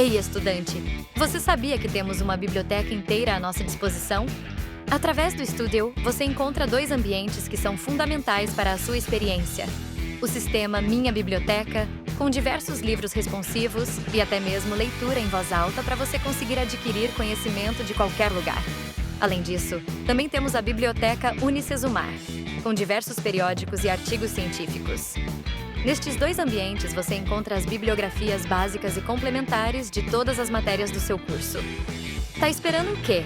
Ei, estudante! Você sabia que temos uma biblioteca inteira à nossa disposição? Através do Studio, você encontra dois ambientes que são fundamentais para a sua experiência. O sistema Minha Biblioteca, com diversos livros responsivos e até mesmo leitura em voz alta para você conseguir adquirir conhecimento de qualquer lugar. Além disso, também temos a Biblioteca Unicesumar, com diversos periódicos e artigos científicos. Nestes dois ambientes você encontra as bibliografias básicas e complementares de todas as matérias do seu curso. Tá esperando o quê?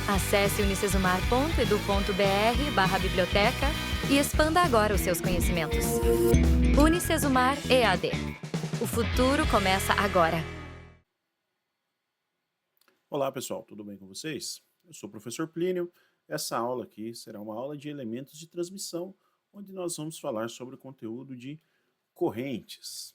Acesse unicesumar.edu.br/biblioteca e expanda agora os seus conhecimentos. Unicesumar EAD. O futuro começa agora. Olá pessoal, tudo bem com vocês? Eu sou o professor Plínio. Essa aula aqui será uma aula de elementos de transmissão, onde nós vamos falar sobre o conteúdo de correntes.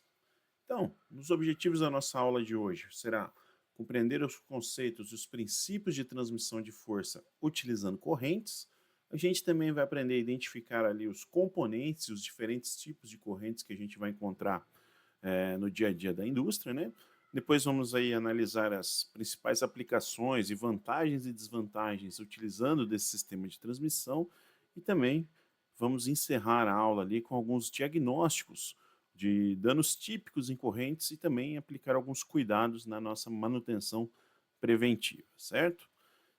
Então, os objetivos da nossa aula de hoje será compreender os conceitos e os princípios de transmissão de força utilizando correntes. A gente também vai aprender a identificar ali os componentes e os diferentes tipos de correntes que a gente vai encontrar no dia a dia da indústria, né? Depois vamos aí analisar as principais aplicações e vantagens e desvantagens utilizando desse sistema de transmissão e também vamos encerrar a aula ali com alguns diagnósticos de danos típicos em correntes e também aplicar alguns cuidados na nossa manutenção preventiva, certo?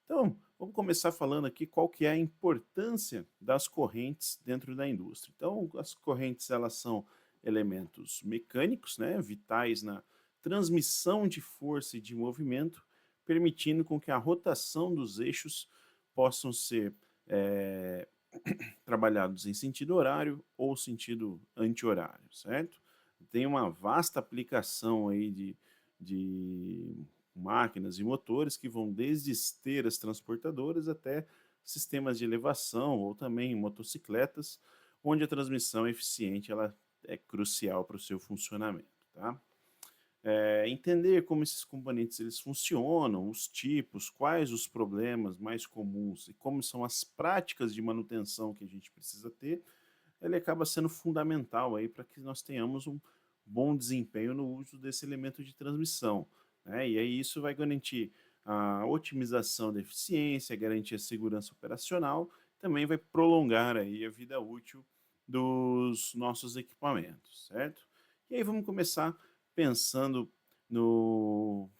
Então, vamos começar falando aqui qual que é a importância das correntes dentro da indústria. Então, as correntes elas são elementos mecânicos, né, vitais na transmissão de força e de movimento, permitindo com que a rotação dos eixos possam ser trabalhados em sentido horário ou sentido anti-horário, certo? Tem uma vasta aplicação aí de máquinas e motores que vão desde esteiras transportadoras até sistemas de elevação ou também motocicletas, onde a transmissão eficiente ela é crucial para o seu funcionamento, tá? Entender como esses componentes eles funcionam, os tipos, quais os problemas mais comuns e como são as práticas de manutenção que a gente precisa ter, ele acaba sendo fundamental aí para que nós tenhamos um bom desempenho no uso desse elemento de transmissão, né? E aí isso vai garantir a otimização da eficiência, garantir a segurança operacional, também vai prolongar aí a vida útil dos nossos equipamentos, certo? E aí vamos começar pensando no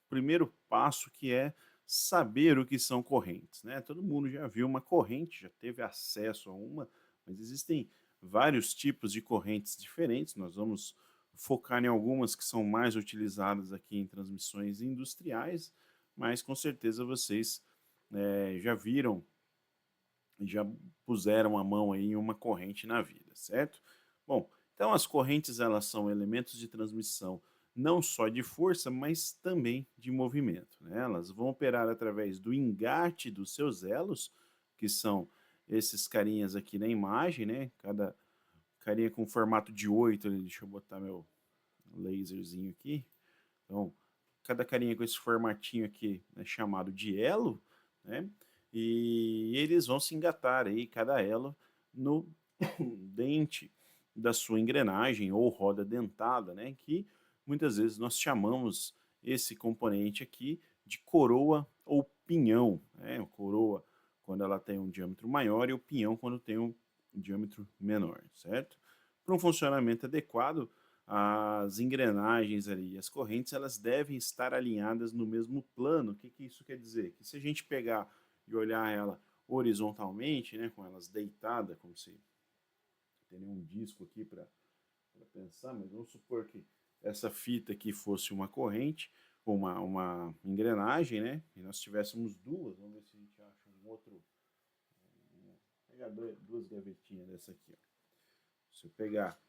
primeiro passo, que é saber o que são correntes, né? Todo mundo já viu uma corrente, já teve acesso a uma, mas existem vários tipos de correntes diferentes. Nós vamos focar em algumas que são mais utilizadas aqui em transmissões industriais, mas com certeza vocês já viram, já puseram a mão aí em uma corrente na vida, certo? Bom, então as correntes elas são elementos de transmissão não só de força, mas também de movimento, né? Elas vão operar através do engate dos seus elos, que são esses carinhas aqui na imagem, né? Cada carinha com formato de 8, deixa eu botar meu laserzinho aqui. Então, cada carinha com esse formatinho aqui é chamado de elo, né? E eles vão se engatar aí, cada elo, no dente da sua engrenagem ou roda dentada, né? Que muitas vezes nós chamamos esse componente aqui de coroa ou pinhão, né? A coroa quando ela tem um diâmetro maior e o pinhão quando tem um diâmetro menor, certo? Para um funcionamento adequado, as engrenagens ali, as correntes, elas devem estar alinhadas no mesmo plano. O que, que isso quer dizer? Que se a gente pegar e olhar ela horizontalmente, né, com elas deitadas, como se teria um disco aqui para pensar, mas vamos supor que essa fita aqui fosse uma corrente, uma engrenagem, né, e nós tivéssemos duas, vamos ver se a gente acha um outro, vou pegar duas gavetinhas dessa aqui, ó. Se eu pegar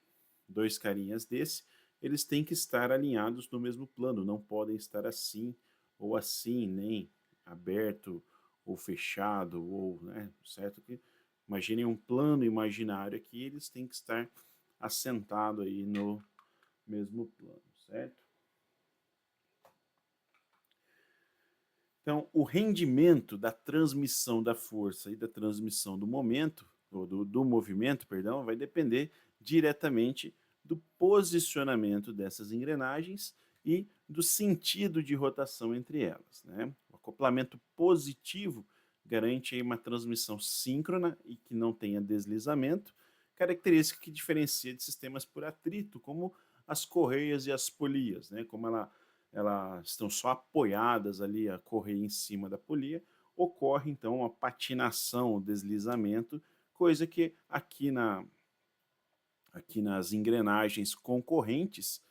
dois carinhas desse, eles têm que estar alinhados no mesmo plano, não podem estar assim, nem aberto ou fechado, ou, né, certo? Que imaginem um plano imaginário aqui, eles têm que estar assentados aí no mesmo plano, certo? Então, o rendimento da transmissão da força e da transmissão do momento, ou do movimento, perdão, vai depender diretamente do posicionamento dessas engrenagens e do sentido de rotação entre elas, né? O acoplamento positivo garante aí uma transmissão síncrona e que não tenha deslizamento, característica que diferencia de sistemas por atrito, como as correias e as polias, né? Como elas estão só apoiadas ali, a correia em cima da polia, ocorre então uma patinação, o deslizamento, coisa que aqui nas engrenagens concorrentes,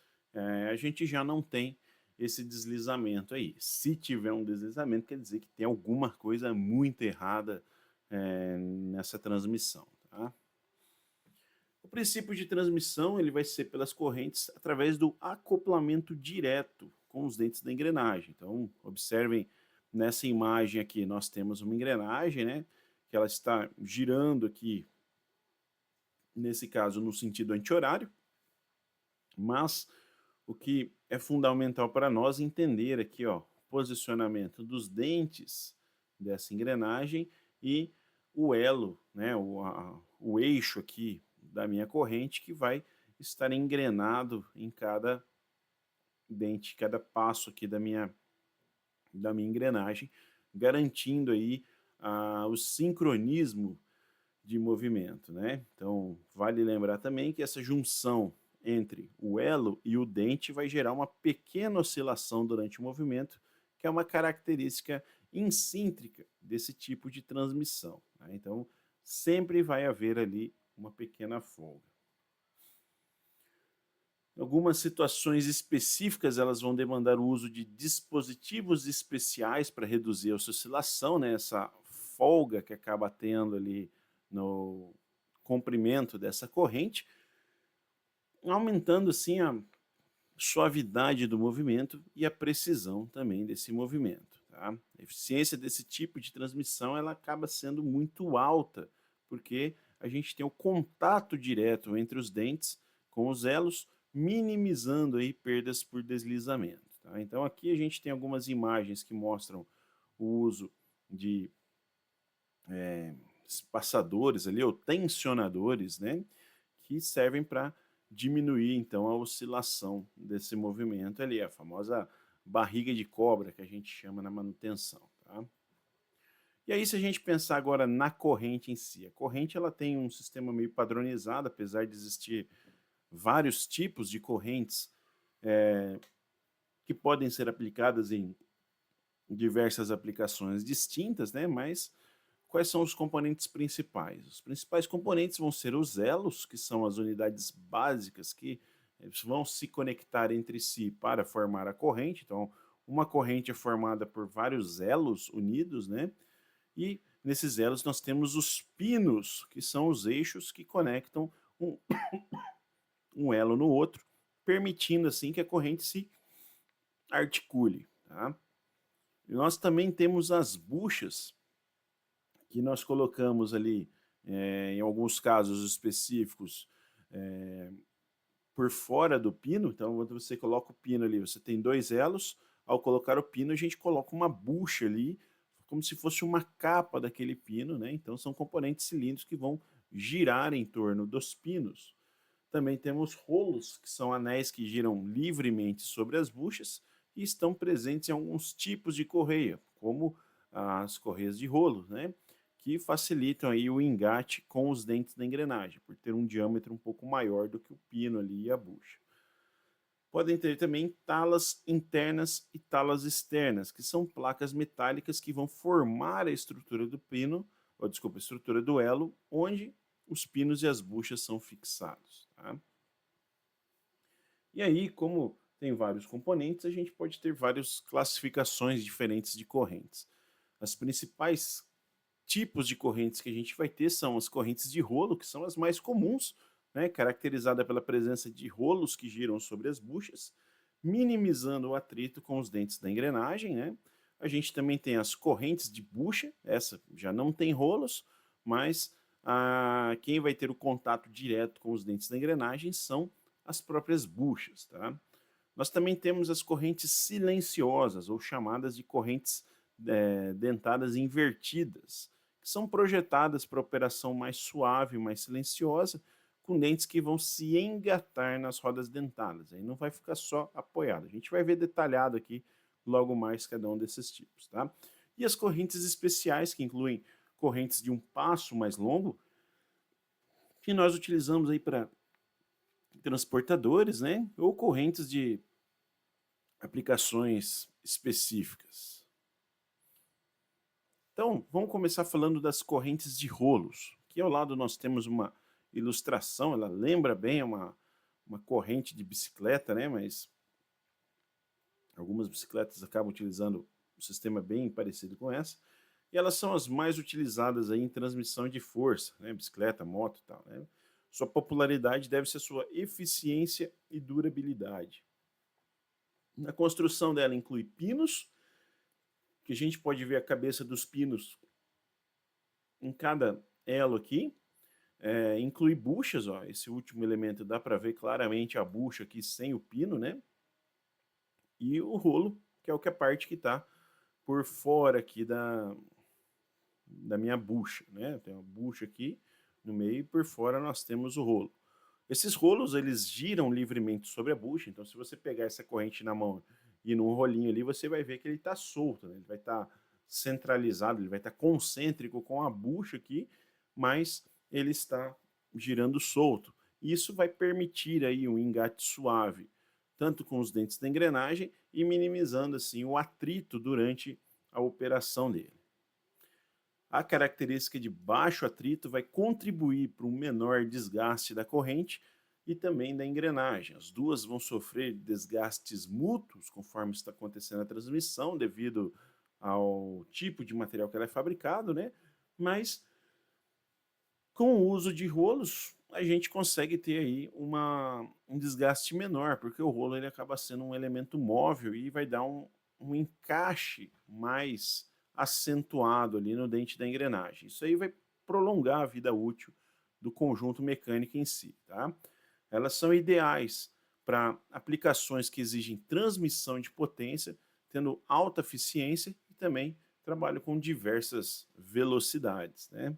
a gente já não tem esse deslizamento aí. Se tiver um deslizamento, quer dizer que tem alguma coisa muito errada nessa transmissão. Tá? O princípio de transmissão ele vai ser pelas correntes através do acoplamento direto com os dentes da engrenagem. Então, observem nessa imagem aqui, nós temos uma engrenagem, né, que ela está girando aqui, nesse caso, no sentido anti-horário, mas o que é fundamental para nós entender aqui, ó, o posicionamento dos dentes dessa engrenagem e o elo, né, o eixo aqui da minha corrente que vai estar engrenado em cada dente, cada passo aqui da minha engrenagem, garantindo aí o sincronismo de movimento, né? Então, vale lembrar também que essa junção entre o elo e o dente vai gerar uma pequena oscilação durante o movimento, que é uma característica incíntrica desse tipo de transmissão. Né? Então, sempre vai haver ali uma pequena folga. Algumas situações específicas elas vão demandar o uso de dispositivos especiais para reduzir a oscilação, né? Essa folga que acaba tendo ali no comprimento dessa corrente, aumentando assim a suavidade do movimento e a precisão também desse movimento. Tá? A eficiência desse tipo de transmissão ela acaba sendo muito alta, porque a gente tem o contato direto entre os dentes com os elos, minimizando aí perdas por deslizamento. Tá? Então aqui a gente tem algumas imagens que mostram o uso de passadores ali, ou tensionadores, né, que servem para diminuir então a oscilação desse movimento ali, a famosa barriga de cobra que a gente chama na manutenção. Tá? E aí se a gente pensar agora na corrente em si, a corrente ela tem um sistema meio padronizado, apesar de existir vários tipos de correntes que podem ser aplicadas em diversas aplicações distintas, né? Mas quais são os componentes principais? Os principais componentes vão ser os elos, que são as unidades básicas que vão se conectar entre si para formar a corrente. Então, uma corrente é formada por vários elos unidos, né? E nesses elos nós temos os pinos, que são os eixos que conectam um elo no outro, permitindo assim que a corrente se articule. Tá? E nós também temos as buchas, que nós colocamos ali, em alguns casos específicos, por fora do pino. Então, quando você coloca o pino ali, você tem dois elos. Ao colocar o pino, a gente coloca uma bucha ali, como se fosse uma capa daquele pino, né? Então, são componentes cilíndricos que vão girar em torno dos pinos. Também temos rolos, que são anéis que giram livremente sobre as buchas e estão presentes em alguns tipos de correia, como as correias de rolo, né? Que facilitam aí o engate com os dentes da engrenagem, por ter um diâmetro um pouco maior do que o pino ali e a bucha. Podem ter também talas internas e talas externas, que são placas metálicas que vão formar a estrutura do pino, ou desculpa, a estrutura do elo, onde os pinos e as buchas são fixados. Tá? E aí, como tem vários componentes, a gente pode ter várias classificações diferentes de correntes. As principais tipos de correntes que a gente vai ter são as correntes de rolo, que são as mais comuns, né, caracterizada pela presença de rolos que giram sobre as buchas, minimizando o atrito com os dentes da engrenagem. Né? A gente também tem as correntes de bucha, essa já não tem rolos, mas quem vai ter o contato direto com os dentes da engrenagem são as próprias buchas. Tá? Nós também temos as correntes silenciosas, ou chamadas de correntes dentadas invertidas, que são projetadas para operação mais suave, mais silenciosa, com dentes que vão se engatar nas rodas dentadas. Aí não vai ficar só apoiado. A gente vai ver detalhado aqui logo mais cada um desses tipos, tá? E as correntes especiais, que incluem correntes de um passo mais longo, que nós utilizamos aí para transportadores, né? Ou correntes de aplicações específicas. Então, vamos começar falando das correntes de rolos. Aqui ao lado nós temos uma ilustração, ela lembra bem uma corrente de bicicleta, né? Mas algumas bicicletas acabam utilizando um sistema bem parecido com essa. E elas são as mais utilizadas aí em transmissão de força, né? Bicicleta, moto e tal, né? Sua popularidade deve-se à sua eficiência e durabilidade. Na construção dela inclui pinos, que a gente pode ver a cabeça dos pinos em cada elo aqui. Inclui buchas, ó, esse último elemento dá para ver claramente a bucha aqui sem o pino, né? E o rolo, que é a parte que está por fora aqui da minha bucha, né? Tem uma bucha aqui no meio e por fora nós temos o rolo. Esses rolos, eles giram livremente sobre a bucha, então se você pegar essa corrente na mão e num rolinho ali, você vai ver que ele está solto, né? Ele vai estar centralizado, ele vai estar concêntrico com a bucha aqui, mas ele está girando solto. Isso vai permitir aí um engate suave, tanto com os dentes da engrenagem e minimizando assim o atrito durante a operação dele. A característica de baixo atrito vai contribuir para um menor desgaste da corrente e também da engrenagem. As duas vão sofrer desgastes mútuos conforme está acontecendo a transmissão, devido ao tipo de material que ela é fabricado, né? Mas com o uso de rolos, a gente consegue ter aí um desgaste menor, porque o rolo ele acaba sendo um elemento móvel e vai dar um encaixe mais acentuado ali no dente da engrenagem. Isso aí vai prolongar a vida útil do conjunto mecânico em si, tá? Elas são ideais para aplicações que exigem transmissão de potência, tendo alta eficiência e também trabalham com diversas velocidades, né?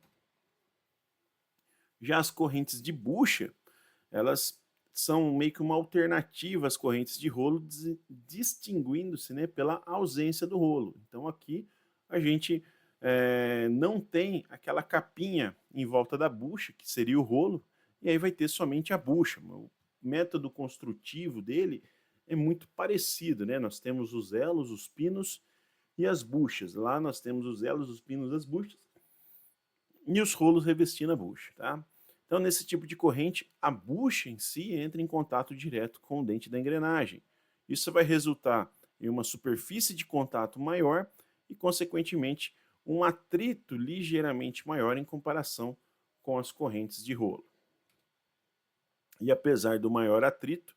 Já as correntes de bucha, elas são meio que uma alternativa às correntes de rolo, distinguindo-se, né, pela ausência do rolo. Então aqui a gente não tem aquela capinha em volta da bucha, que seria o rolo, e aí vai ter somente a bucha. O método construtivo dele é muito parecido, né? Nós temos os elos, os pinos e as buchas. Lá nós temos os elos, os pinos, as buchas e os rolos revestindo a bucha, tá? Então, nesse tipo de corrente, a bucha em si entra em contato direto com o dente da engrenagem. Isso vai resultar em uma superfície de contato maior e, consequentemente, um atrito ligeiramente maior em comparação com as correntes de rolo. E apesar do maior atrito,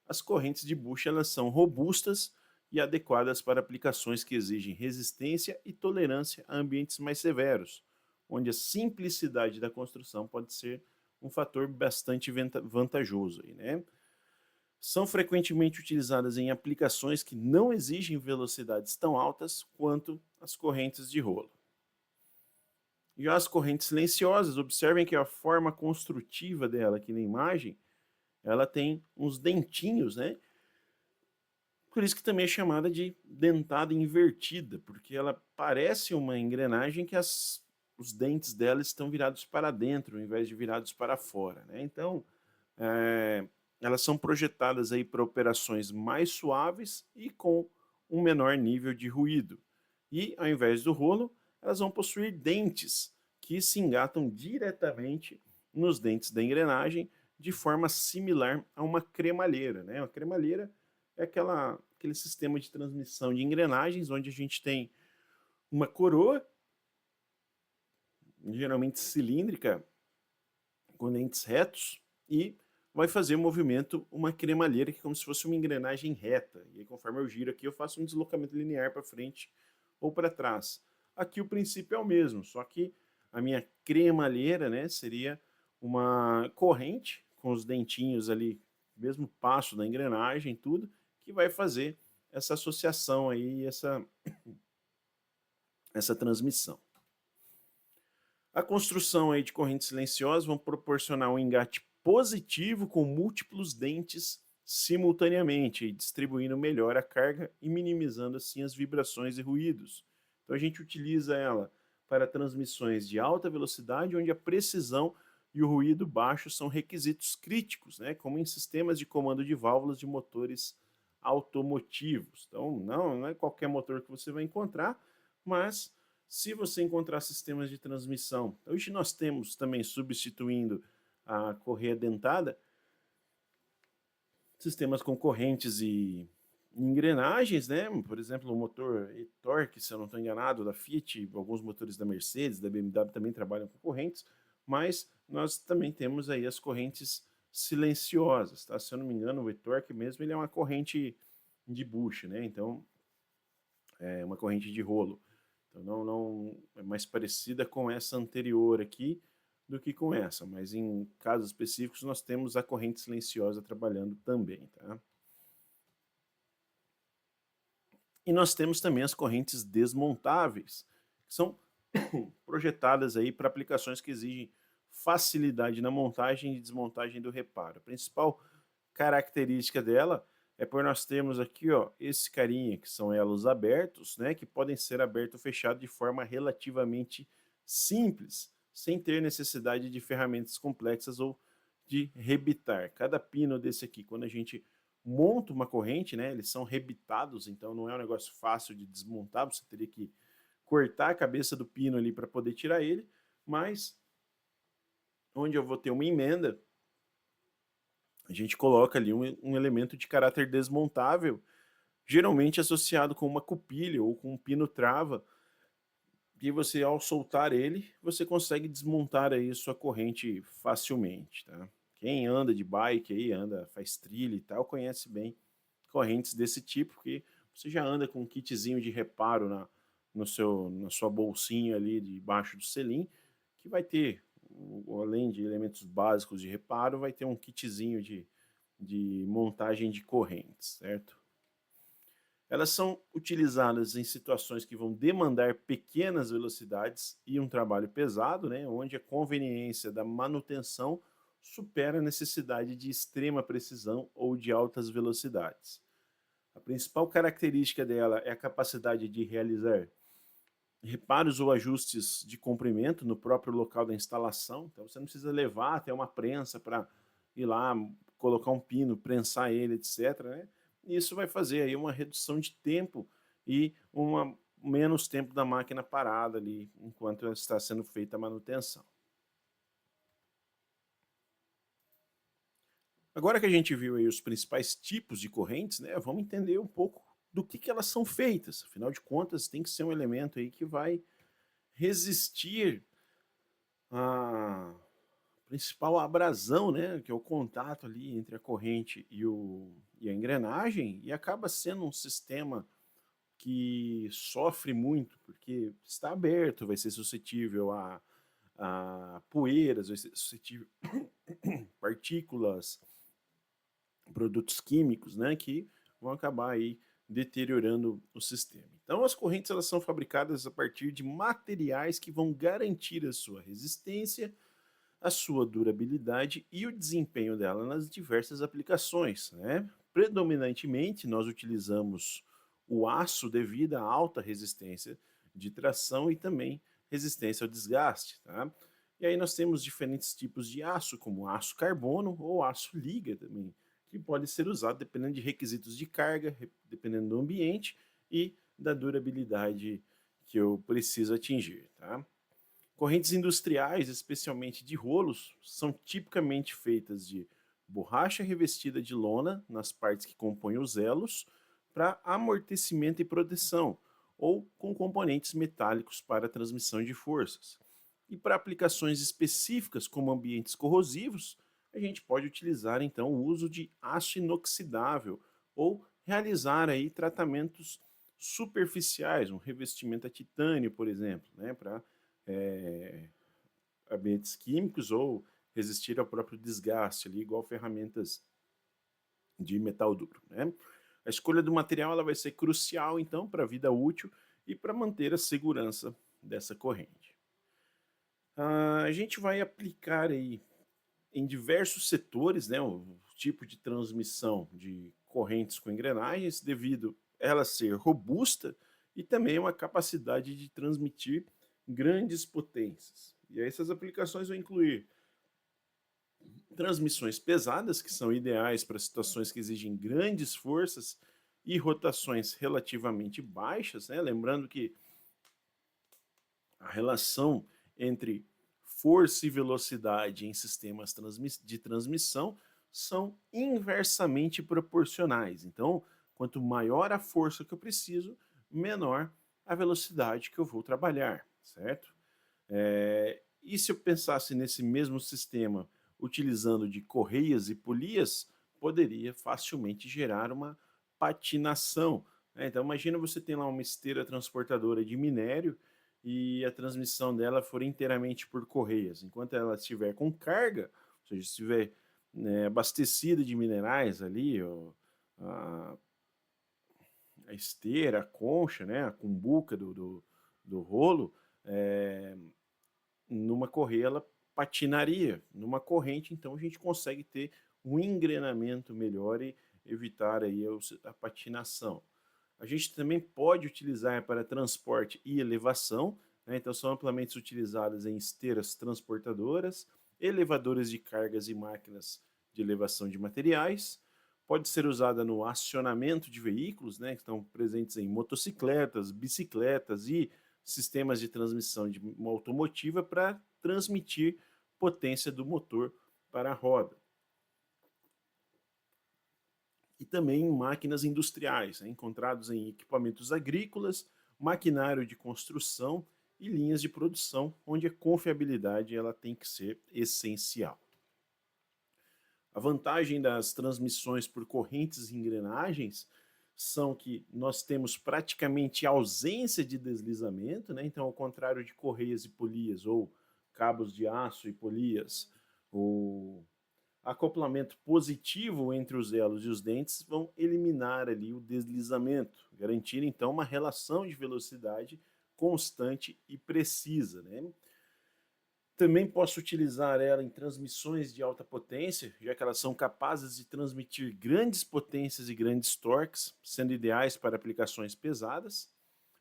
as correntes de bucha elas são robustas e adequadas para aplicações que exigem resistência e tolerância a ambientes mais severos, onde a simplicidade da construção pode ser um fator bastante vantajoso aí, né? São frequentemente utilizadas em aplicações que não exigem velocidades tão altas quanto as correntes de rolo. Já as correntes silenciosas, observem que a forma construtiva dela aqui na imagem, ela tem uns dentinhos, né? Por isso que também é chamada de dentada invertida, porque ela parece uma engrenagem que os dentes dela estão virados para dentro, ao invés de virados para fora, né? Então, elas são projetadas aí para operações mais suaves e com um menor nível de ruído. E, ao invés do rolo, elas vão possuir dentes que se engatam diretamente nos dentes da engrenagem de forma similar a uma cremalheira, né? Uma cremalheira é aquele sistema de transmissão de engrenagens onde a gente tem uma coroa, geralmente cilíndrica, com dentes retos, e vai fazer o movimento uma cremalheira, que é como se fosse uma engrenagem reta. E aí, conforme eu giro aqui, eu faço um deslocamento linear para frente ou para trás. Aqui o princípio é o mesmo, só que a minha cremalheira, né, seria uma corrente com os dentinhos ali, mesmo passo da engrenagem, tudo, que vai fazer essa associação aí, essa transmissão. A construção aí de correntes silenciosas vão proporcionar um engate positivo com múltiplos dentes simultaneamente, e distribuindo melhor a carga e minimizando assim as vibrações e ruídos. Então a gente utiliza ela para transmissões de alta velocidade, onde a precisão e o ruído baixo são requisitos críticos, né, como em sistemas de comando de válvulas de motores automotivos. Então não é qualquer motor que você vai encontrar, mas se você encontrar sistemas de transmissão, hoje nós temos também, substituindo a correia dentada, sistemas concorrentes e engrenagens, né? Por exemplo, o motor e-torque, se eu não estou enganado, da Fiat, alguns motores da Mercedes, da BMW também trabalham com correntes, mas nós também temos aí as correntes silenciosas, tá? Se eu não me engano, o e-torque mesmo, ele é uma corrente de bucha, né? Então, é uma corrente de rolo. Então, não é mais parecida com essa anterior aqui do que com essa, mas em casos específicos nós temos a corrente silenciosa trabalhando também, tá? E nós temos também as correntes desmontáveis, que são projetadas aí para aplicações que exigem facilidade na montagem e desmontagem do reparo. A principal característica dela é por nós termos aqui, ó, esse carinha, que são elos abertos, né, que podem ser aberto ou fechado de forma relativamente simples, sem ter necessidade de ferramentas complexas ou de rebitar. Cada pino desse aqui, quando a gente monta uma corrente, né, eles são rebitados, então não é um negócio fácil de desmontar, você teria que cortar a cabeça do pino ali para poder tirar ele, mas onde eu vou ter uma emenda, a gente coloca ali um elemento de caráter desmontável, geralmente associado com uma cupilha ou com um pino trava, e você, ao soltar ele, você consegue desmontar aí sua corrente facilmente, tá? Quem anda de bike aí, faz trilha e tal, conhece bem correntes desse tipo, porque você já anda com um kitzinho de reparo na sua bolsinha ali debaixo do selim, que vai ter, além de elementos básicos de reparo, vai ter um kitzinho de montagem de correntes, certo? Elas são utilizadas em situações que vão demandar pequenas velocidades e um trabalho pesado, né, onde a conveniência da manutenção supera a necessidade de extrema precisão ou de altas velocidades. A principal característica dela é a capacidade de realizar reparos ou ajustes de comprimento no próprio local da instalação. Então você não precisa levar até uma prensa para ir lá, colocar um pino, prensar ele, etc., né? Isso vai fazer aí uma redução de tempo e menos tempo da máquina parada ali enquanto está sendo feita a manutenção. Agora que a gente viu aí os principais tipos de correntes, né, vamos entender um pouco do que elas são feitas. Afinal de contas, tem que ser um elemento aí que vai resistir à principal abrasão, né, que é o contato ali entre a corrente e a engrenagem, e acaba sendo um sistema que sofre muito, porque está aberto, vai ser suscetível a poeiras, vai ser suscetível a partículas, produtos químicos, né, que vão acabar aí deteriorando o sistema. Então as correntes, elas são fabricadas a partir de materiais que vão garantir a sua resistência, a sua durabilidade e o desempenho dela nas diversas aplicações, né? Predominantemente nós utilizamos o aço devido à alta resistência de tração e também resistência ao desgaste, tá? E aí nós temos diferentes tipos de aço, como aço carbono ou aço liga também, que pode ser usado dependendo de requisitos de carga, dependendo do ambiente e da durabilidade que eu preciso atingir, tá? Correntes industriais, especialmente de rolos, são tipicamente feitas de borracha revestida de lona nas partes que compõem os elos para amortecimento e proteção, ou com componentes metálicos para transmissão de forças. E para aplicações específicas, como ambientes corrosivos, a gente pode utilizar então o uso de aço inoxidável ou realizar aí tratamentos superficiais, um revestimento a titânio, por exemplo, né, para ambientes químicos ou resistir ao próprio desgaste, ali, igual ferramentas de metal duro, né? A escolha do material, ela vai ser crucial, então, para a vida útil e para manter a segurança dessa corrente. A gente vai aplicar aí em diversos setores, né, o tipo de transmissão de correntes com engrenagens, devido ela ser robusta e também uma capacidade de transmitir grandes potências. E aí essas aplicações vão incluir transmissões pesadas, que são ideais para situações que exigem grandes forças e rotações relativamente baixas, né? Lembrando que a relação entre força e velocidade em sistemas de transmissão são inversamente proporcionais. Então, quanto maior a força que eu preciso, menor a velocidade que eu vou trabalhar, certo? E se eu pensasse nesse mesmo sistema utilizando de correias e polias, poderia facilmente gerar uma patinação, né? Então imagina você tem lá uma esteira transportadora de minério e a transmissão dela for inteiramente por correias. Enquanto ela estiver com carga, ou seja, estiver, né, abastecida de minerais ali, ó, a, a esteira, a concha, né, a cumbuca do rolo, é, numa correia ela patinaria, numa corrente então a gente consegue ter um engrenamento melhor e evitar aí a patinação. A gente também pode utilizar para transporte e elevação, né? Então são amplamente utilizadas em esteiras transportadoras, elevadores de cargas e máquinas de elevação de materiais. Pode ser usada no acionamento de veículos, né, que estão presentes em motocicletas, bicicletas e sistemas de transmissão de uma automotiva para transmitir potência do motor para a roda. E também em máquinas industriais, né, encontrados em equipamentos agrícolas, maquinário de construção e linhas de produção, onde a confiabilidade ela tem que ser essencial. A vantagem das transmissões por correntes e engrenagens são que nós temos praticamente ausência de deslizamento, né? Então, ao contrário de correias e polias ou cabos de aço e polias, o acoplamento positivo entre os elos e os dentes vão eliminar ali o deslizamento, garantindo então uma relação de velocidade constante e precisa, né? Também posso utilizar ela em transmissões de alta potência, já que elas são capazes de transmitir grandes potências e grandes torques, sendo ideais para aplicações pesadas,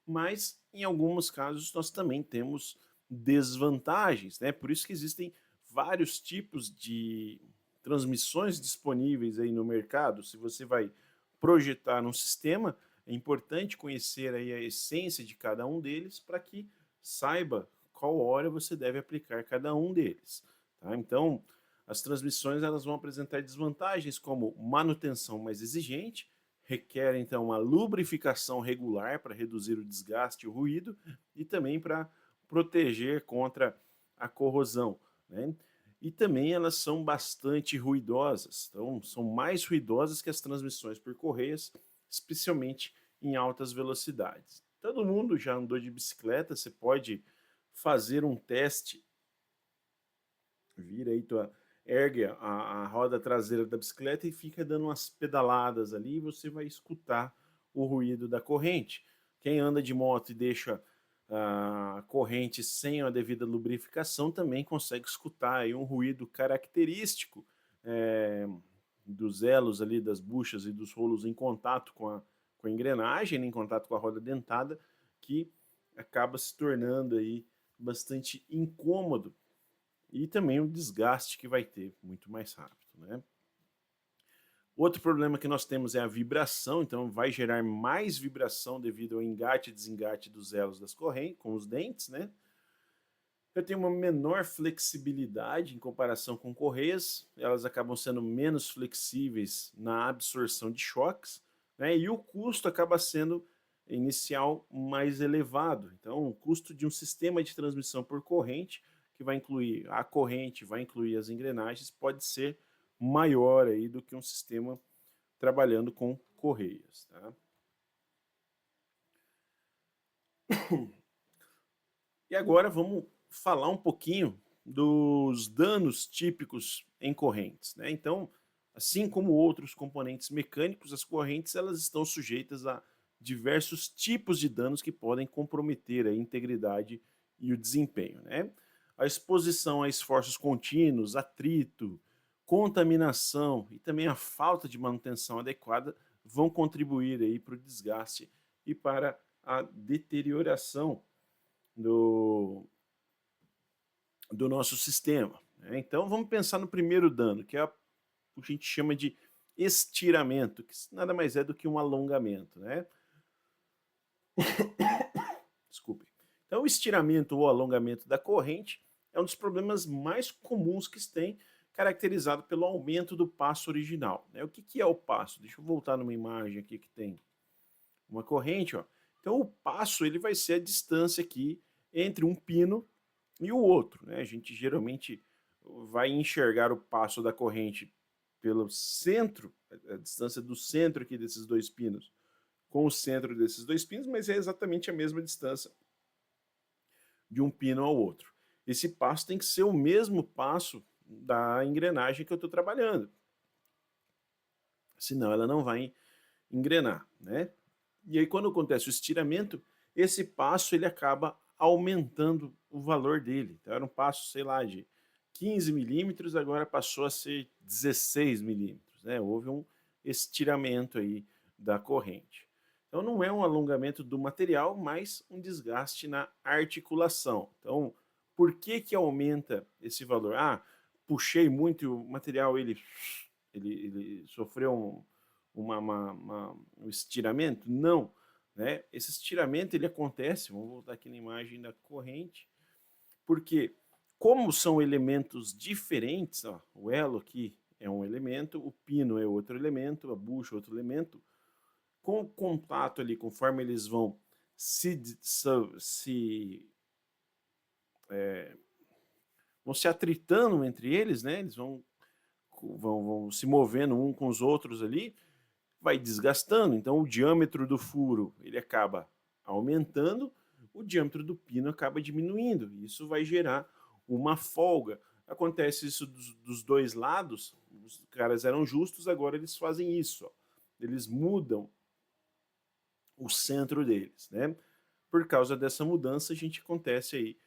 mas em alguns casos nós também temos desvantagens, né? Por isso que existem vários tipos de transmissões disponíveis aí no mercado. Se você vai projetar um sistema, é importante conhecer aí a essência de cada um deles para que saiba qual hora você deve aplicar cada um deles. Tá? Então, as transmissões elas vão apresentar desvantagens como manutenção mais exigente, requer então uma lubrificação regular para reduzir o desgaste e o ruído e também para proteger contra a corrosão, né? E também elas são bastante ruidosas, então são mais ruidosas que as transmissões por correias, especialmente em altas velocidades. Todo mundo já andou de bicicleta, você pode fazer um teste, vira aí ergue a roda traseira da bicicleta e fica dando umas pedaladas ali e você vai escutar o ruído da corrente. Quem anda de moto e deixa a corrente sem a devida lubrificação também consegue escutar aí um ruído característico dos elos ali das buchas e dos rolos em contato com a engrenagem, em contato com a roda dentada, que acaba se tornando aí bastante incômodo e também o desgaste que vai ter muito mais rápido, né? Outro problema que nós temos é a vibração, então vai gerar mais vibração devido ao engate e desengate dos elos das correntes, com os dentes, né? Eu tenho uma menor flexibilidade em comparação com correias, elas acabam sendo menos flexíveis na absorção de choques, né? E o custo acaba sendo inicial mais elevado. Então, o custo de um sistema de transmissão por corrente, que vai incluir a corrente, vai incluir as engrenagens, pode ser maior aí do que um sistema trabalhando com correias. Tá? E agora vamos falar um pouquinho dos danos típicos em correntes. Né? Então, assim como outros componentes mecânicos, as correntes elas estão sujeitas a diversos tipos de danos que podem comprometer a integridade e o desempenho. Né? a exposição a esforços contínuos, atrito, contaminação e também a falta de manutenção adequada vão contribuir aí para o desgaste e para a deterioração do, do nosso sistema, né? Então vamos pensar no primeiro dano, que é o que a gente chama de estiramento, que nada mais é do que um alongamento, né? Desculpe. Então o estiramento ou alongamento da corrente é um dos problemas mais comuns que se tem, caracterizado pelo aumento do passo original, né? O que é o passo? Deixa eu voltar numa imagem aqui que tem uma corrente, ó. Então o passo ele vai ser a distância aqui entre um pino e o outro, né? A gente geralmente vai enxergar o passo da corrente pelo centro, a distância do centro aqui desses dois pinos com o centro desses dois pinos, mas é exatamente a mesma distância de um pino ao outro. Esse passo tem que ser o mesmo passo da engrenagem que eu estou trabalhando, senão ela não vai engrenar, né? E aí quando acontece o estiramento, esse passo ele acaba aumentando o valor dele. Então era um passo, sei lá, de 15 milímetros, agora passou a ser 16 milímetros, né? Houve um estiramento aí da corrente. Então não é um alongamento do material, mas um desgaste na articulação. Então, por que que aumenta esse valor? Ah, puxei muito e o material ele sofreu um estiramento? Não, né? Esse estiramento ele acontece, vamos voltar aqui na imagem da corrente, porque como são elementos diferentes, ó, o elo aqui é um elemento, o pino é outro elemento, a bucha é outro elemento, com o contato ali, conforme eles vão vão se atritando entre eles, né? Eles vão se movendo um com os outros ali, vai desgastando. Então o diâmetro do furo ele acaba aumentando, o diâmetro do pino acaba diminuindo. Isso vai gerar uma folga. Acontece isso dos dois lados, os caras eram justos, agora eles fazem isso, ó. Eles mudam o centro deles, né? Por causa dessa mudança, a gente acontece aí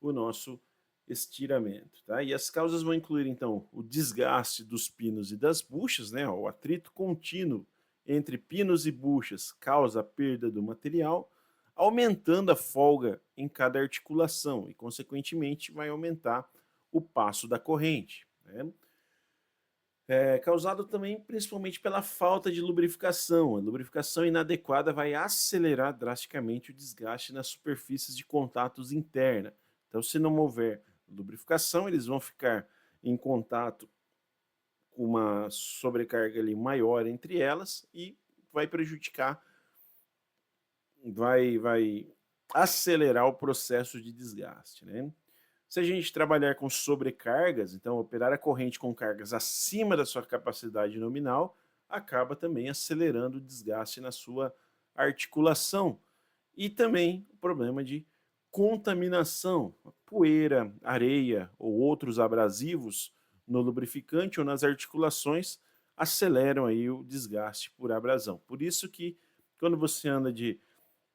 o nosso estiramento, tá? E as causas vão incluir, então, o desgaste dos pinos e das buchas, né? O atrito contínuo entre pinos e buchas causa a perda do material, aumentando a folga em cada articulação e, consequentemente, vai aumentar o passo da corrente, né? Causado também principalmente pela falta de lubrificação. A lubrificação inadequada vai acelerar drasticamente o desgaste nas superfícies de contatos interna. Então, se não houver lubrificação, eles vão ficar em contato com uma sobrecarga ali maior entre elas e vai prejudicar, vai acelerar o processo de desgaste, né? Se a gente trabalhar com sobrecargas, então operar a corrente com cargas acima da sua capacidade nominal, acaba também acelerando o desgaste na sua articulação. E também o problema de contaminação, poeira, areia ou outros abrasivos no lubrificante ou nas articulações aceleram aí o desgaste por abrasão. Por isso que quando você anda de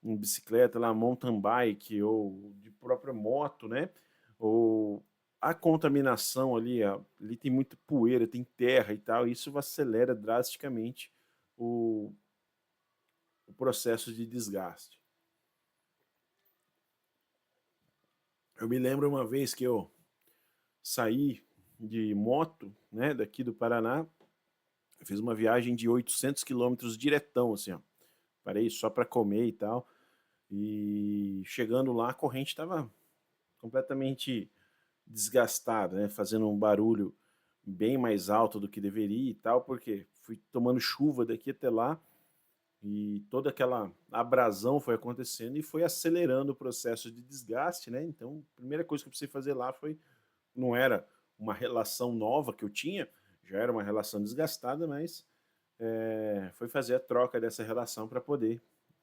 bicicleta, lá, mountain bike ou de própria moto, né? Ou a contaminação ali, ali tem muita poeira, tem terra e tal, e isso acelera drasticamente o processo de desgaste. Eu me lembro uma vez que eu saí de moto, né, daqui do Paraná, eu fiz uma viagem de 800 quilômetros diretão, assim, ó. Parei só para comer e tal, e chegando lá a corrente estava completamente desgastada, né, fazendo um barulho bem mais alto do que deveria e tal, porque fui tomando chuva daqui até lá e toda aquela abrasão foi acontecendo e foi acelerando o processo de desgaste, né? Então, a primeira coisa que eu precisei fazer lá foi, não era uma relação nova que eu tinha, já era uma relação desgastada, mas foi fazer a troca dessa relação para poder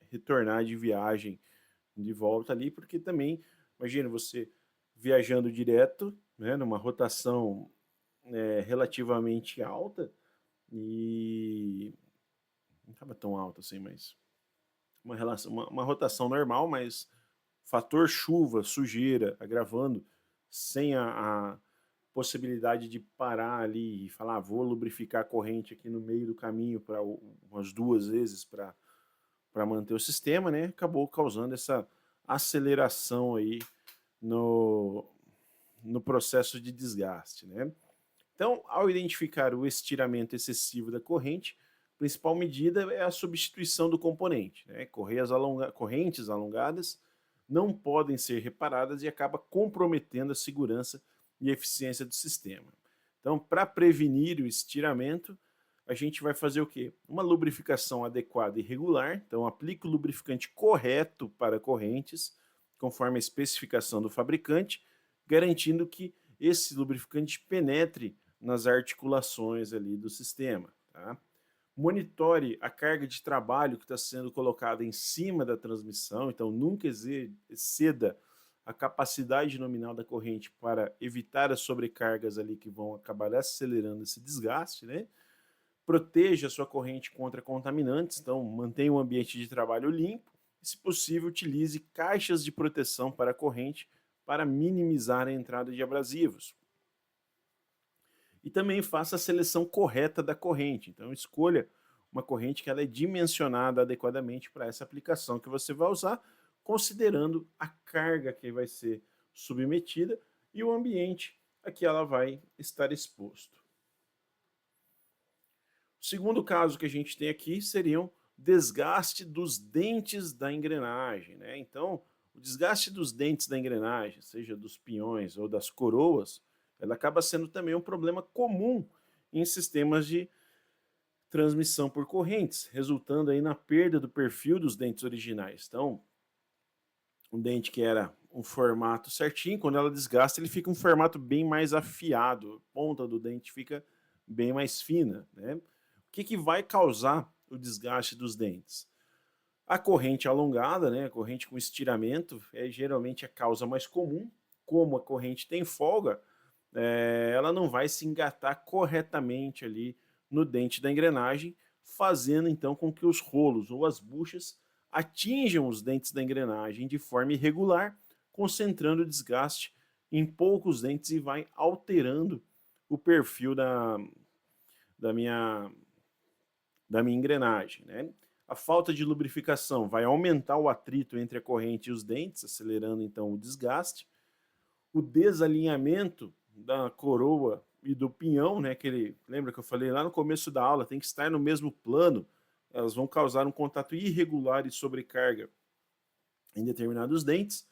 retornar de viagem de volta ali, porque também, imagina você viajando direto, né, numa rotação relativamente alta, e não estava tão alta assim, mas uma rotação normal, mas fator chuva, sujeira, agravando sem a possibilidade de parar ali e falar, vou lubrificar a corrente aqui no meio do caminho para umas 2 vezes para manter o sistema, né? Acabou causando essa aceleração aí no, no processo de desgaste, né? Então, ao identificar o estiramento excessivo da corrente, a principal medida é a substituição do componente, né? Correntes alongadas não podem ser reparadas e acaba comprometendo a segurança e eficiência do sistema. Então, para prevenir o estiramento, a gente vai fazer o quê? Uma lubrificação adequada e regular. Então, aplique o lubrificante correto para correntes, conforme a especificação do fabricante, garantindo que esse lubrificante penetre nas articulações ali do sistema. Tá? Monitore a carga de trabalho que está sendo colocada em cima da transmissão, então nunca exceda a capacidade nominal da corrente para evitar as sobrecargas ali que vão acabar acelerando esse desgaste, né? Proteja a sua corrente contra contaminantes, então mantenha o ambiente de trabalho limpo e, se possível, utilize caixas de proteção para a corrente para minimizar a entrada de abrasivos. E também faça a seleção correta da corrente, então escolha uma corrente que ela é dimensionada adequadamente para essa aplicação que você vai usar, considerando a carga que vai ser submetida e o ambiente a que ela vai estar exposto. O segundo caso que a gente tem aqui seria o desgaste dos dentes da engrenagem, né? Então, o desgaste dos dentes da engrenagem, seja dos pinhões ou das coroas, ela acaba sendo também um problema comum em sistemas de transmissão por correntes, resultando aí na perda do perfil dos dentes originais. Então, um dente que era um formato certinho, quando ela desgasta, ele fica um formato bem mais afiado, a ponta do dente fica bem mais fina, né? O que vai causar o desgaste dos dentes? A corrente alongada, né, a corrente com estiramento, é geralmente a causa mais comum. Como a corrente tem folga, ela não vai se engatar corretamente ali no dente da engrenagem, fazendo então com que os rolos ou as buchas atinjam os dentes da engrenagem de forma irregular, concentrando o desgaste em poucos dentes e vai alterando o perfil da minha engrenagem, né? A falta de lubrificação vai aumentar o atrito entre a corrente e os dentes, acelerando então o desgaste. O desalinhamento da coroa e do pinhão, né? Lembra que eu falei lá no começo da aula, tem que estar no mesmo plano, elas vão causar um contato irregular e sobrecarga em determinados dentes.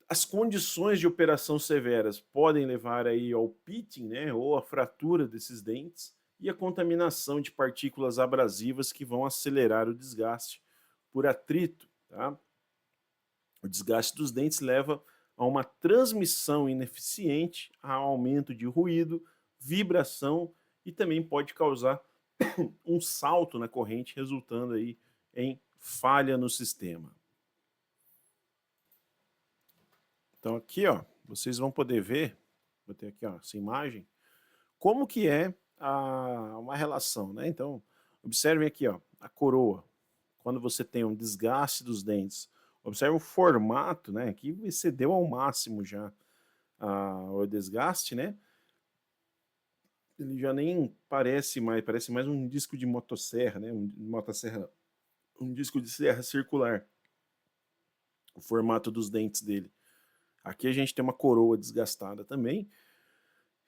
As condições de operação severas podem levar aí ao pitting, né, ou à fratura desses dentes, e a contaminação de partículas abrasivas que vão acelerar o desgaste por atrito. Tá? O desgaste dos dentes leva a uma transmissão ineficiente, a aumento de ruído, vibração e também pode causar um salto na corrente, resultando aí em falha no sistema. Então aqui, ó, vocês vão poder ver, vou ter aqui, ó, essa imagem, como que é uma relação, né? Então, observem aqui, ó, a coroa. Quando você tem um desgaste dos dentes, observe o formato, né? Aqui excedeu ao máximo já o desgaste, né? Ele já nem parece mais um disco de motosserra, né? Um disco de serra circular. O formato dos dentes dele. Aqui a gente tem uma coroa desgastada também.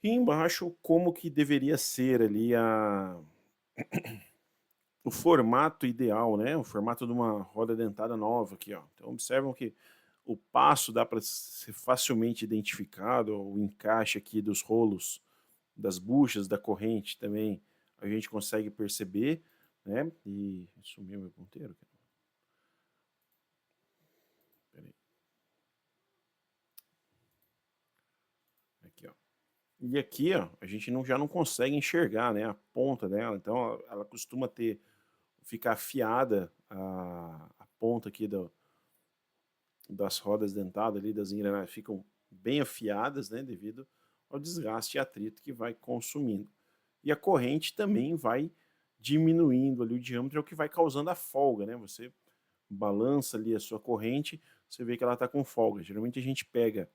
E embaixo, como que deveria ser ali o formato ideal, né? O formato de uma roda dentada nova aqui, ó. Então observam que o passo dá para ser facilmente identificado, o encaixe aqui dos rolos, das buchas, da corrente também a gente consegue perceber, né? E sumiu meu ponteiro. Peraí. Aqui, ó. E aqui, ó, a gente já não consegue enxergar, né, a ponta dela, então ela costuma ficar afiada a ponta aqui das rodas dentadas ali, das engrenagens, ficam bem afiadas, né, devido ao desgaste e atrito que vai consumindo. E a corrente também vai diminuindo ali o diâmetro, é o que vai causando a folga, né, você balança ali a sua corrente, você vê que ela está com folga. Geralmente a gente pega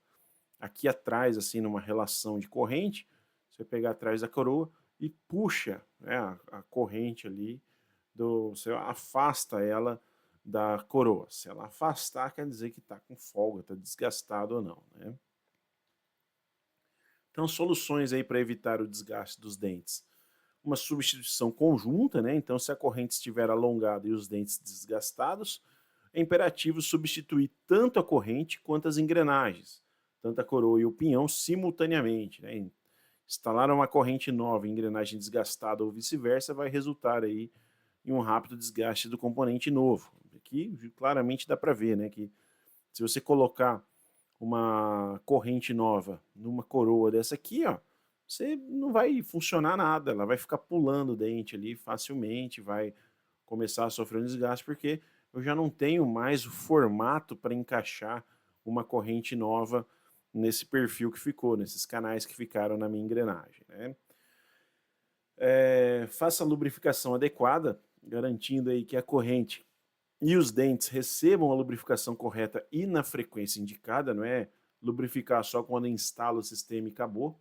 aqui atrás, assim, numa relação de corrente, você vai pegar atrás da coroa e puxa, né, a corrente ali, você afasta ela da coroa. Se ela afastar, quer dizer que está com folga, está desgastado ou não, né? Então, soluções aí para evitar o desgaste dos dentes. Uma substituição conjunta, né? Então, se a corrente estiver alongada e os dentes desgastados, é imperativo substituir tanto a corrente quanto as engrenagens, tanto a coroa e o pinhão simultaneamente, né? Instalar uma corrente nova em engrenagem desgastada ou vice-versa vai resultar aí em um rápido desgaste do componente novo. Aqui claramente dá para ver, né, que se você colocar uma corrente nova numa coroa dessa aqui, ó, você não vai funcionar nada, ela vai ficar pulando o dente ali facilmente, vai começar a sofrer um desgaste, porque eu já não tenho mais o formato para encaixar uma corrente nova nesse perfil que ficou, nesses canais que ficaram na minha engrenagem, né? Faça a lubrificação adequada, garantindo aí que a corrente e os dentes recebam a lubrificação correta e na frequência indicada, não é lubrificar só quando instala o sistema e acabou.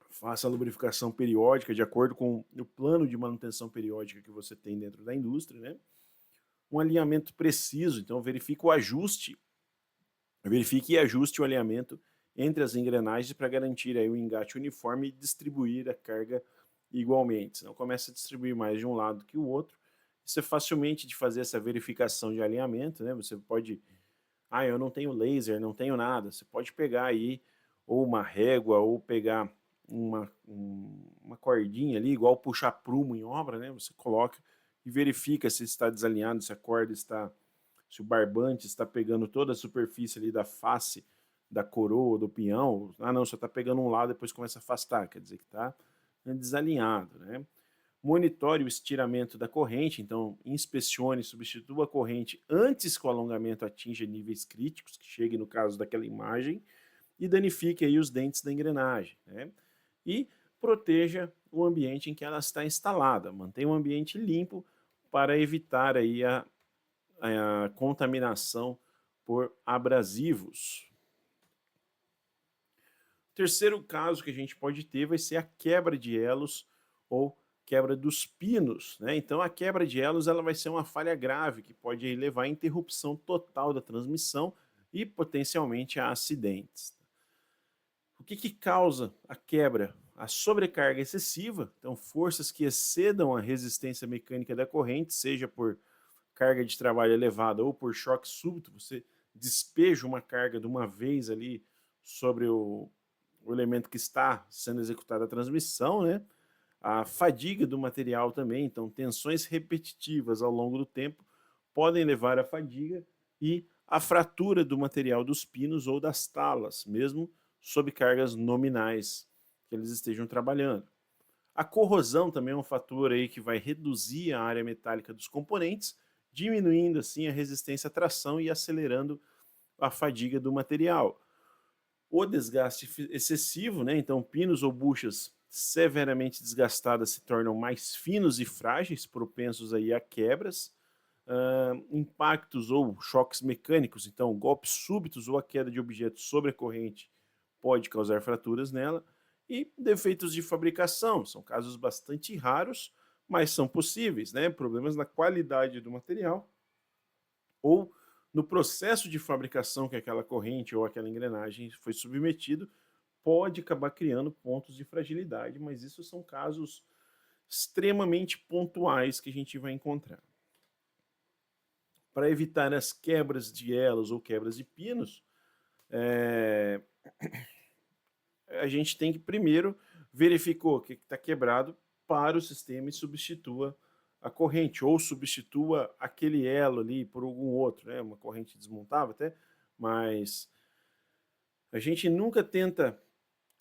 Faça a lubrificação periódica de acordo com o plano de manutenção periódica que você tem dentro da indústria, né? Um alinhamento preciso, então verifique e ajuste o alinhamento entre as engrenagens para garantir aí o engate uniforme e distribuir a carga igualmente. Senão começa a distribuir mais de um lado que o outro. Isso é facilmente de fazer essa verificação de alinhamento, né? Você pode, eu não tenho laser, não tenho nada. Você pode pegar aí ou uma régua ou pegar uma cordinha ali, igual puxar prumo em obra, né? Você coloca e verifica se está desalinhado, se a corda está, se o barbante está pegando toda a superfície ali da face da coroa, do pinhão. Não, só está pegando um lado, depois começa a afastar, quer dizer que está desalinhado, né? Monitore o estiramento da corrente, então inspecione e substitua a corrente antes que o alongamento atinja níveis críticos, que chegue no caso daquela imagem, e danifique aí os dentes da engrenagem, né? E proteja o ambiente em que ela está instalada, mantenha o ambiente limpo para evitar aí a contaminação por abrasivos. O terceiro caso que a gente pode ter vai ser a quebra de elos ou quebra dos pinos, né? Então a quebra de elos ela vai ser uma falha grave que pode levar à interrupção total da transmissão e potencialmente a acidentes. O que causa a quebra? A sobrecarga excessiva, então forças que excedam a resistência mecânica da corrente, seja por carga de trabalho elevada ou por choque súbito, você despeja uma carga de uma vez ali sobre o elemento que está sendo executada a transmissão, né? A fadiga do material também, então tensões repetitivas ao longo do tempo podem levar à fadiga e à fratura do material dos pinos ou das talas, mesmo sob cargas nominais que eles estejam trabalhando. A corrosão também é um fator aí que vai reduzir a área metálica dos componentes, diminuindo assim a resistência à tração e acelerando a fadiga do material. O desgaste excessivo, né? Então pinos ou buchas severamente desgastadas se tornam mais finos e frágeis, propensos aí a quebras, impactos ou choques mecânicos, então golpes súbitos ou a queda de objetos sobre a corrente pode causar fraturas nela, e defeitos de fabricação, são casos bastante raros, mas são possíveis, né? Problemas na qualidade do material ou no processo de fabricação que aquela corrente ou aquela engrenagem foi submetido, pode acabar criando pontos de fragilidade, mas isso são casos extremamente pontuais que a gente vai encontrar. Para evitar as quebras de elos ou quebras de pinos, a gente tem que primeiro verificar o que está quebrado para o sistema e substitua a corrente, ou substitua aquele elo ali por algum outro, né? Uma corrente desmontável até, mas a gente nunca tenta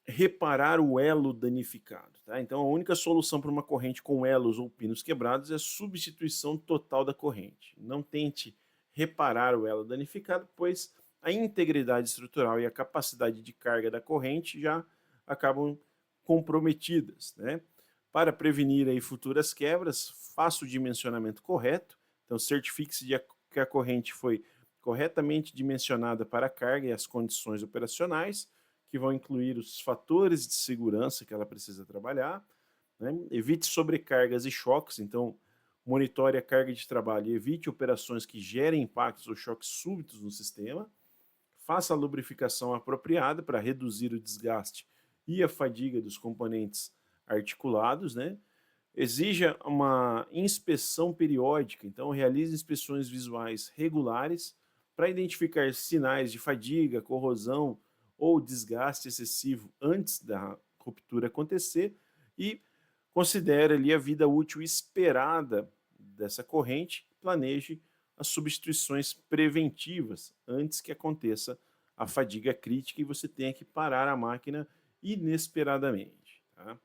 reparar o elo danificado, tá? Então a única solução para uma corrente com elos ou pinos quebrados é a substituição total da corrente. Não tente reparar o elo danificado, pois a integridade estrutural e a capacidade de carga da corrente já acabam comprometidas, né? Para prevenir aí futuras quebras, faça o dimensionamento correto, então certifique-se de que a corrente foi corretamente dimensionada para a carga e as condições operacionais, que vão incluir os fatores de segurança que ela precisa trabalhar, né? Evite sobrecargas e choques, então monitore a carga de trabalho e evite operações que gerem impactos ou choques súbitos no sistema. Faça a lubrificação apropriada para reduzir o desgaste e a fadiga dos componentes articulados, né? Exija uma inspeção periódica, então realize inspeções visuais regulares para identificar sinais de fadiga, corrosão ou desgaste excessivo antes da ruptura acontecer e considere ali a vida útil esperada dessa corrente, planeje as substituições preventivas antes que aconteça a fadiga crítica e você tenha que parar a máquina inesperadamente. Tá?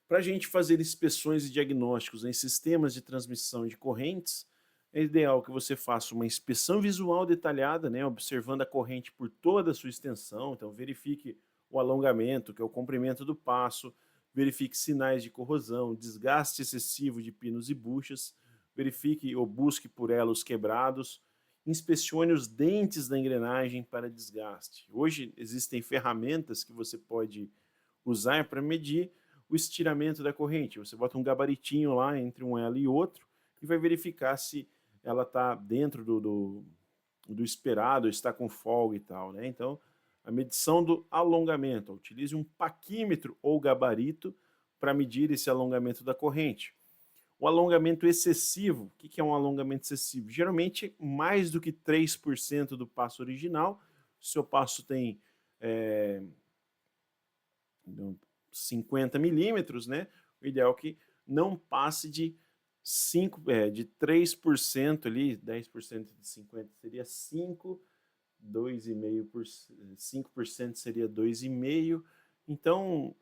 Para a gente fazer inspeções e diagnósticos em sistemas de transmissão de correntes, é ideal que você faça uma inspeção visual detalhada, né, observando a corrente por toda a sua extensão. Então, verifique o alongamento, que é o comprimento do passo, verifique sinais de corrosão, desgaste excessivo de pinos e buchas, verifique ou busque por elos quebrados, inspecione os dentes da engrenagem para desgaste. Hoje existem ferramentas que você pode usar para medir o estiramento da corrente. Você bota um gabaritinho lá entre um elo e outro e vai verificar se ela está dentro do esperado, está com folga e tal, né? Então, a medição do alongamento. Utilize um paquímetro ou gabarito para medir esse alongamento da corrente. O alongamento excessivo, o que é um alongamento excessivo? Geralmente, mais do que 3% do passo original. Se o seu passo tem 50 milímetros, né? O ideal é que não passe de 3% ali, 10% de 50 seria 5, 5% seria 2,5, então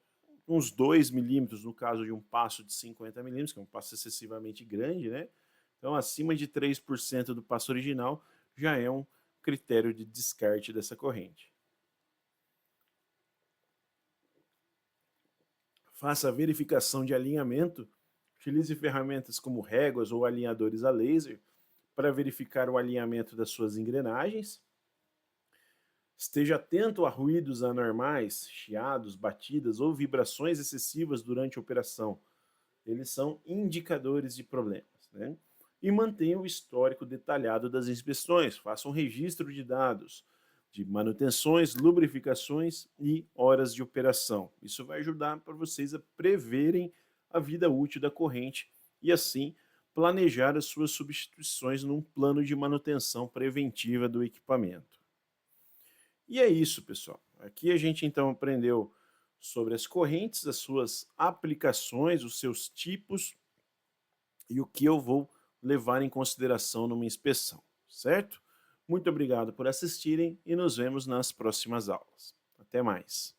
uns 2 milímetros no caso de um passo de 50 milímetros, que é um passo excessivamente grande, né? Então acima de 3% do passo original já é um critério de descarte dessa corrente. Faça a verificação de alinhamento. Utilize ferramentas como réguas ou alinhadores a laser para verificar o alinhamento das suas engrenagens. Esteja atento a ruídos anormais, chiados, batidas ou vibrações excessivas durante a operação. Eles são indicadores de problemas, né? E mantenha o histórico detalhado das inspeções. Faça um registro de dados de manutenções, lubrificações e horas de operação. Isso vai ajudar para vocês a preverem a vida útil da corrente e assim planejar as suas substituições num plano de manutenção preventiva do equipamento. E é isso, pessoal. Aqui a gente então aprendeu sobre as correntes, as suas aplicações, os seus tipos e o que eu vou levar em consideração numa inspeção, certo? Muito obrigado por assistirem e nos vemos nas próximas aulas. Até mais!